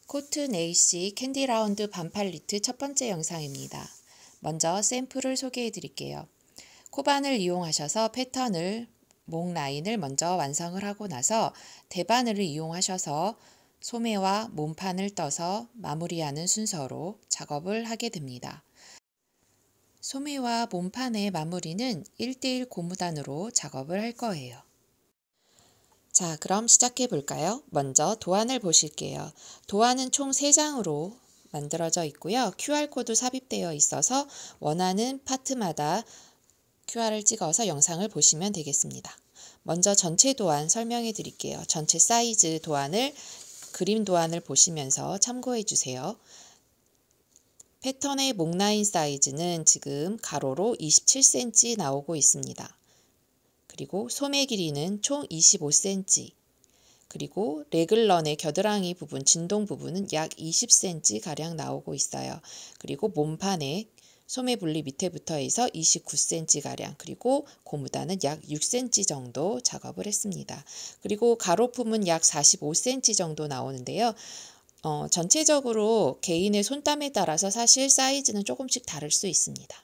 코튼 AC 캔디 라운드 반팔 니트 첫 번째 영상입니다. 먼저 샘플을 소개해 드릴게요. 코바늘 이용하셔서 패턴을 목 라인을 먼저 완성을 하고 나서 대바늘을 이용하셔서 소매와 몸판을 떠서 마무리하는 순서로 작업을 하게 됩니다. 소매와 몸판의 마무리는 1:1 고무단으로 작업을 할 거예요. 자, 그럼 시작해 볼까요? 먼저 도안을 보실게요. 도안은 총 3장으로 만들어져 있고요. QR코드 삽입되어 있어서 원하는 파트마다 QR을 찍어서 영상을 보시면 되겠습니다. 먼저 전체 도안 설명해 드릴게요. 전체 사이즈 도안을 그림 도안을 보시면서 참고해 주세요. 패턴의 목 라인 사이즈는 지금 가로로 27cm 나오고 있습니다. 그리고 소매 길이는 총 25cm, 그리고 레글런의 겨드랑이 부분, 진동 부분은 약 20cm 가량 나오고 있어요. 그리고 몸판에 소매 분리 밑에부터 해서 29cm 가량, 그리고 고무단은 약 6cm 정도 작업을 했습니다. 그리고 가로품은 약 45cm 정도 나오는데요. 전체적으로 개인의 손땀에 따라서 사실 사이즈는 조금씩 다를 수 있습니다.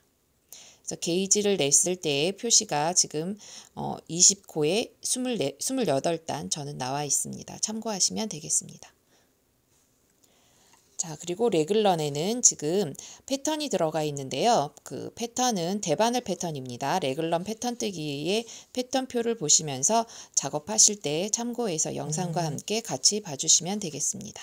그래서 게이지를 냈을 때의 표시가 지금 20코에 28단 저는 나와 있습니다. 참고하시면 되겠습니다. 자, 그리고 레글런에는 지금 패턴이 들어가 있는데요. 그 패턴은 대바늘 패턴입니다. 레글런 패턴 뜨기의 패턴표를 보시면서 작업하실 때 참고해서 영상과 함께 같이 봐주시면 되겠습니다.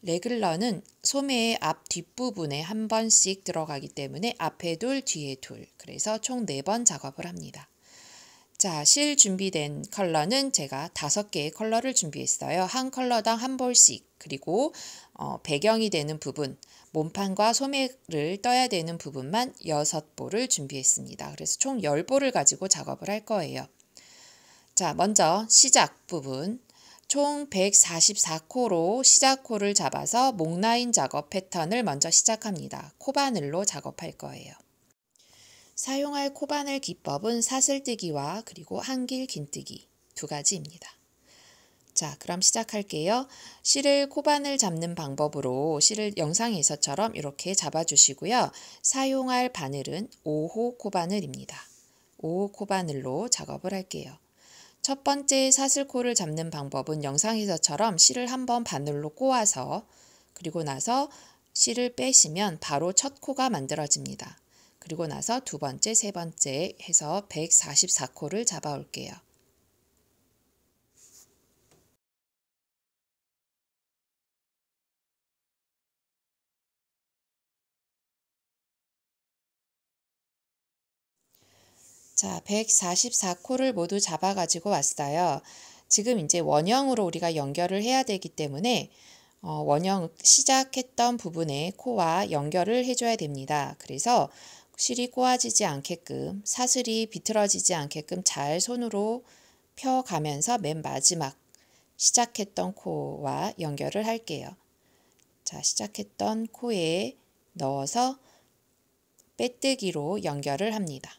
레글런은 소매의 앞 뒷부분에 한 번씩 들어가기 때문에 앞에 둘, 뒤에 둘, 그래서 총 4번 작업을 합니다. 자, 실 준비된 컬러는 제가 5개의 컬러를 준비했어요. 한 컬러당 한 볼씩, 그리고 배경이 되는 부분, 몸판과 소매를 떠야 되는 부분만 6볼을 준비했습니다. 그래서 총 10볼을 가지고 작업을 할 거예요. 자, 먼저 시작 부분. 총 144코로 시작코를 잡아서 목 라인 작업 패턴을 먼저 시작합니다. 코바늘로 작업할 거예요. 사용할 코바늘 기법은 사슬뜨기와 그리고 한길 긴뜨기 2가지입니다. 자, 그럼 시작할게요. 실을 코바늘 잡는 방법으로 실을 영상에서처럼 이렇게 잡아주시고요. 사용할 바늘은 5호 코바늘입니다. 5호 코바늘로 작업을 할게요. 첫 번째 사슬코를 잡는 방법은 영상에서처럼 실을 한번 바늘로 꼬아서 그리고 나서 실을 빼시면 바로 첫 코가 만들어집니다. 그리고 나서 두 번째, 세 번째 해서 144코를 잡아 올게요. 자, 144코를 모두 잡아 가지고 왔어요. 지금 이제 원형으로 우리가 연결을 해야 되기 때문에 원형 시작했던 부분에 코와 연결을 해줘야 됩니다. 그래서 실이 꼬아지지 않게끔, 사슬이 비틀어지지 않게끔 잘 손으로 펴가면서 맨 마지막 시작했던 코와 연결을 할게요. 자, 시작했던 코에 넣어서 빼뜨기로 연결을 합니다.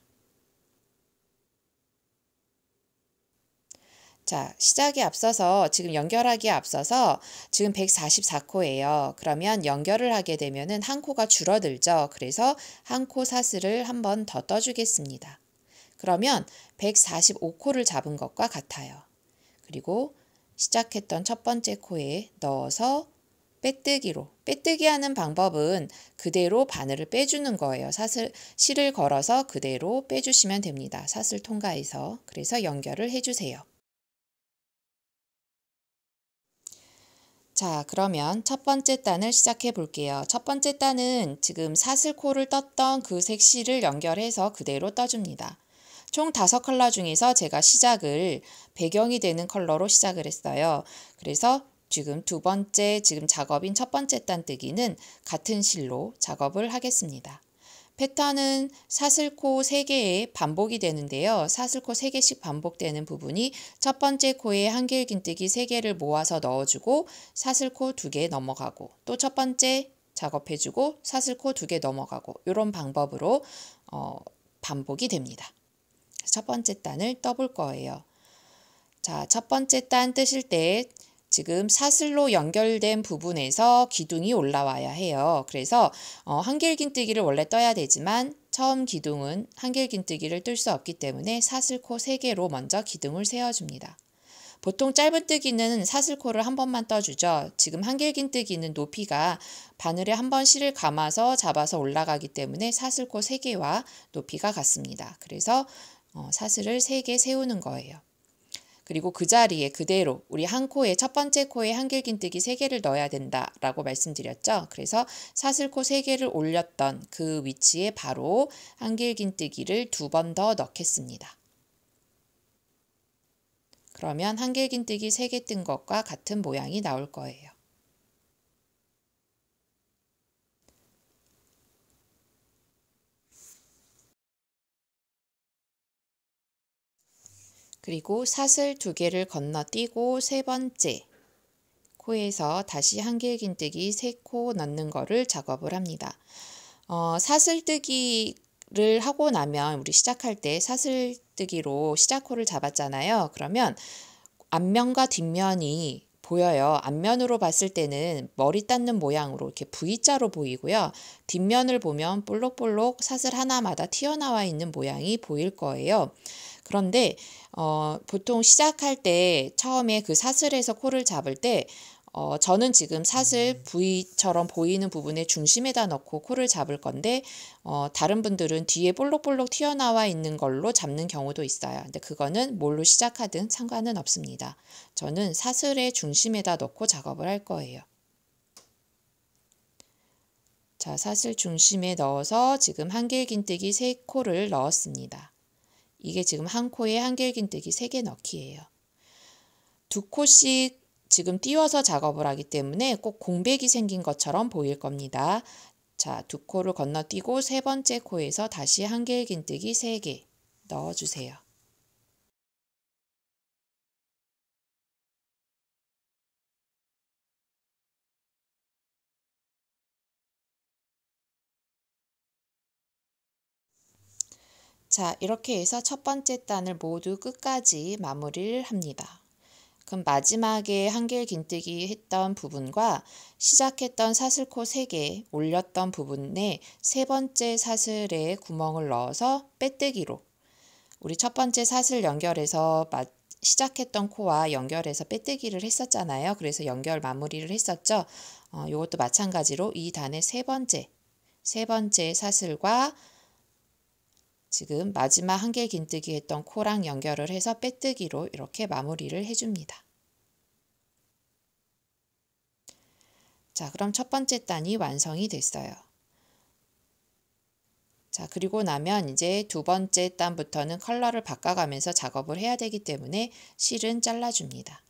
자, 시작에 앞서서 지금 연결하기에 앞서서 지금 144코예요. 그러면 연결을 하게 되면은 한 코가 줄어들죠. 그래서 한 코 사슬을 한 번 더 떠주겠습니다. 그러면 145코를 잡은 것과 같아요. 그리고 시작했던 첫 번째 코에 넣어서 빼뜨기로, 빼뜨기 하는 방법은 그대로 바늘을 빼주는 거예요. 실을 걸어서 그대로 빼주시면 됩니다. 사슬 통과해서. 그래서 연결을 해주세요. 자, 그러면 첫 번째 단을 시작해 볼게요. 첫 번째 단은 지금 사슬코를 떴던 그 색실을 연결해서 그대로 떠줍니다. 총 5컬러 중에서 제가 시작을 배경이 되는 컬러로 시작을 했어요. 그래서 지금 두 번째 지금 작업인 첫 번째 단 뜨기는 같은 실로 작업을 하겠습니다. 패턴은 사슬코 3개의 반복이 되는데요. 사슬코 3개씩 반복되는 부분이 첫 번째 코에 한길 긴뜨기 3개를 모아서 넣어주고 사슬코 2개 넘어가고 또 첫 번째 작업해주고 사슬코 2개 넘어가고 이런 방법으로 반복이 됩니다. 첫 번째 단을 떠볼 거예요. 자, 첫 번째 단 뜨실 때 지금 사슬로 연결된 부분에서 기둥이 올라와야 해요. 그래서 한길긴뜨기를 원래 떠야 되지만 처음 기둥은 한길긴뜨기를 뜰 수 없기 때문에 사슬코 3개로 먼저 기둥을 세워줍니다. 보통 짧은뜨기는 사슬코를 한 번만 떠주죠. 지금 한길긴뜨기는 높이가 바늘에 한 번 실을 감아서 잡아서 올라가기 때문에 사슬코 3개와 높이가 같습니다. 그래서 사슬을 3개 세우는 거예요. 그리고 그 자리에 그대로 우리 한 코에 첫 번째 코에 한길긴뜨기 3개를 넣어야 된다라고 말씀드렸죠. 그래서 사슬코 3개를 올렸던 그 위치에 바로 한길긴뜨기를 2번 더 넣겠습니다. 그러면 한길긴뜨기 3개 뜬 것과 같은 모양이 나올 거예요. 그리고 사슬 2개를 건너뛰고 3번째 코에서 다시 한길긴뜨기 3코 넣는 거를 작업을 합니다. 사슬뜨기를 하고 나면 우리 시작할 때 사슬뜨기로 시작코를 잡았잖아요. 그러면 앞면과 뒷면이 보여요. 앞면으로 봤을 때는 머리 닿는 모양으로 이렇게 V자로 보이고요. 뒷면을 보면 볼록볼록 사슬 하나마다 튀어나와 있는 모양이 보일 거예요. 그런데 보통 시작할 때 처음에 그 사슬에서 코를 잡을 때 저는 지금 사슬 V처럼 보이는 부분의 중심에다 넣고 코를 잡을 건데 다른 분들은 뒤에 볼록볼록 튀어나와 있는 걸로 잡는 경우도 있어요. 근데 그거는 뭘로 시작하든 상관은 없습니다. 저는 사슬의 중심에다 넣고 작업을 할 거예요. 자, 사슬 중심에 넣어서 지금 한길긴뜨기 3코를 넣었습니다. 이게 지금 한 코에 한길긴뜨기 3개 넣기예요. 2코씩 지금 띄워서 작업을 하기 때문에 꼭 공백이 생긴 것처럼 보일 겁니다. 자, 2코를 건너뛰고 3번째 코에서 다시 한길긴뜨기 3개 넣어주세요. 자, 이렇게 해서 첫 번째 단을 모두 끝까지 마무리를 합니다. 그럼 마지막에 한길긴뜨기 했던 부분과 시작했던 사슬코 3개 올렸던 부분에 3번째 사슬에 구멍을 넣어서 빼뜨기로 우리 첫 번째 사슬 연결해서 시작했던 코와 연결해서 빼뜨기를 했었잖아요. 그래서 연결 마무리를 했었죠. 이것도 마찬가지로 이 단의 세 번째 사슬과 지금 마지막 한길긴뜨기 했던 코랑 연결을 해서 빼뜨기로 이렇게 마무리를 해줍니다. 자, 그럼 첫 번째 단이 완성이 됐어요. 자, 그리고 나면 이제 두 번째 단부터는 컬러를 바꿔가면서 작업을 해야 되기 때문에 실은 잘라줍니다.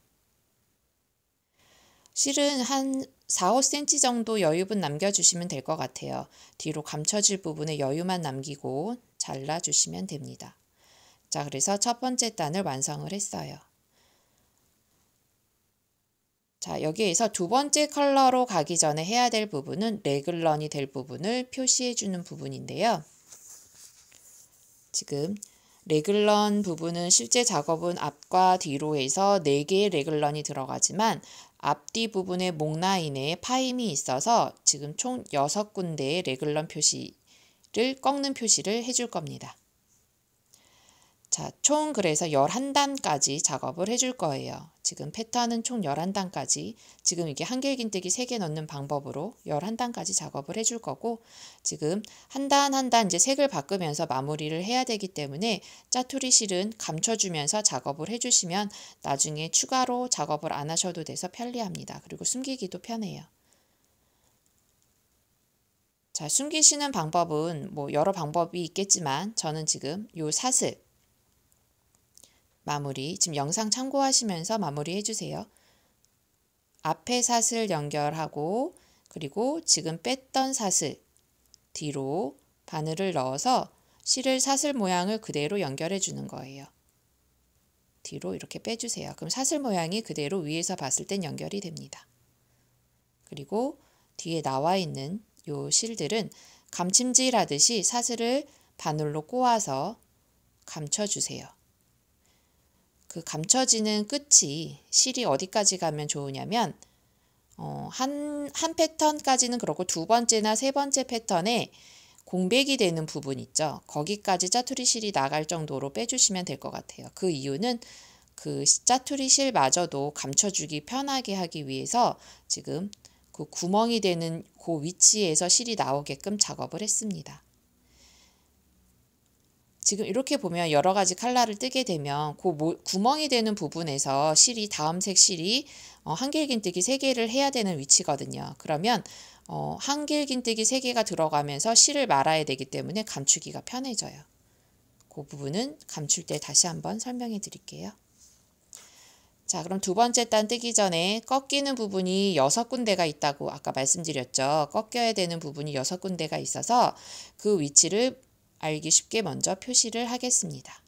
실은 한 4~5cm 정도 여유분 남겨주시면 될 것 같아요. 뒤로 감춰질 부분에 여유만 남기고 잘라주시면 됩니다. 자, 그래서 첫 번째 단을 완성을 했어요. 자, 여기에서 두 번째 컬러로 가기 전에 해야 될 부분은 레글런이 될 부분을 표시해 주는 부분인데요. 지금 레글런 부분은 실제 작업은 앞과 뒤로 해서 4개의 레글런이 들어가지만 앞뒤 부분의 목 라인에 파임이 있어서 지금 총 6군데의 레글런 표시를 꺾는 표시를 해줄 겁니다. 자, 총 그래서 11단까지 작업을 해줄 거예요. 지금 패턴은 총 11단까지 지금 이게 한길긴뜨기 3개 넣는 방법으로 11단까지 작업을 해줄 거고 지금 한 단 한 단 이제 색을 바꾸면서 마무리를 해야 되기 때문에 짜투리 실은 감춰주면서 작업을 해주시면 나중에 추가로 작업을 안 하셔도 돼서 편리합니다. 그리고 숨기기도 편해요. 자, 숨기시는 방법은 뭐 여러 방법이 있겠지만 저는 지금 요 사슬 마무리, 지금 영상 참고하시면서 마무리 해주세요. 앞에 사슬 연결하고 그리고 지금 뺐던 사슬 뒤로 바늘을 넣어서 실을 사슬 모양을 그대로 연결해 주는 거예요. 뒤로 이렇게 빼주세요. 그럼 사슬 모양이 그대로 위에서 봤을 땐 연결이 됩니다. 그리고 뒤에 나와 있는 요 실들은 감침질 하듯이 사슬을 바늘로 꼬아서 감춰주세요. 그 감춰지는 끝이 실이 어디까지 가면 좋으냐면 한 패턴까지는 그렇고 두 번째나 세 번째 패턴에 공백이 되는 부분 있죠. 거기까지 짜투리 실이 나갈 정도로 빼주시면 될 것 같아요. 그 이유는 그 짜투리 실마저도 감춰주기 편하게 하기 위해서 지금 그 구멍이 되는 그 위치에서 실이 나오게끔 작업을 했습니다. 지금 이렇게 보면 여러 가지 컬러를 뜨게 되면 그 구멍이 되는 부분에서 실이 다음 색 실이 한길긴뜨기 3개를 해야 되는 위치거든요. 그러면 한길긴뜨기 3개가 들어가면서 실을 말아야 되기 때문에 감추기가 편해져요. 그 부분은 감출 때 다시 한번 설명해 드릴게요. 자, 그럼 두 번째 단 뜨기 전에 꺾이는 부분이 6군데가 있다고 아까 말씀드렸죠. 꺾여야 되는 부분이 6군데가 있어서 그 위치를 알기 쉽게 먼저 표시를 하겠습니다.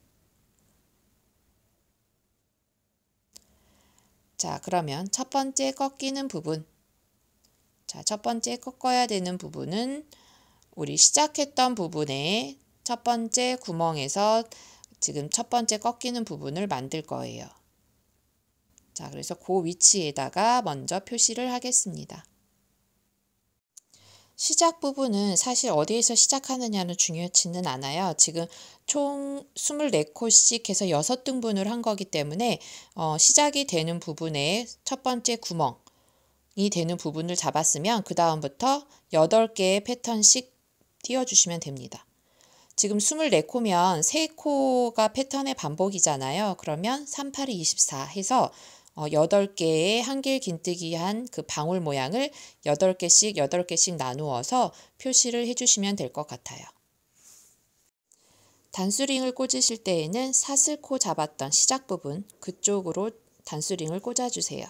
자, 그러면 첫 번째 꺾이는 부분. 자, 첫 번째 꺾어야 되는 부분은 우리 시작했던 부분에 첫 번째 구멍에서 지금 첫 번째 꺾이는 부분을 만들 거예요. 자, 그래서 그 위치에다가 먼저 표시를 하겠습니다. 시작 부분은 사실 어디에서 시작하느냐는 중요하지는 않아요. 지금 총 24코씩 해서 6등분을 한 거기 때문에 시작이 되는 부분에 첫 번째 구멍이 되는 부분을 잡았으면 그 다음부터 8개의 패턴씩 띄워주시면 됩니다. 지금 24코면 3코가 패턴의 반복이잖아요. 그러면 3, 8, 24 해서 8개의 한길긴뜨기 한 그 방울 모양을 8개씩 나누어서 표시를 해주시면 될 것 같아요. 단수링을 꽂으실 때에는 사슬코 잡았던 시작 부분 그쪽으로 단수링을 꽂아주세요.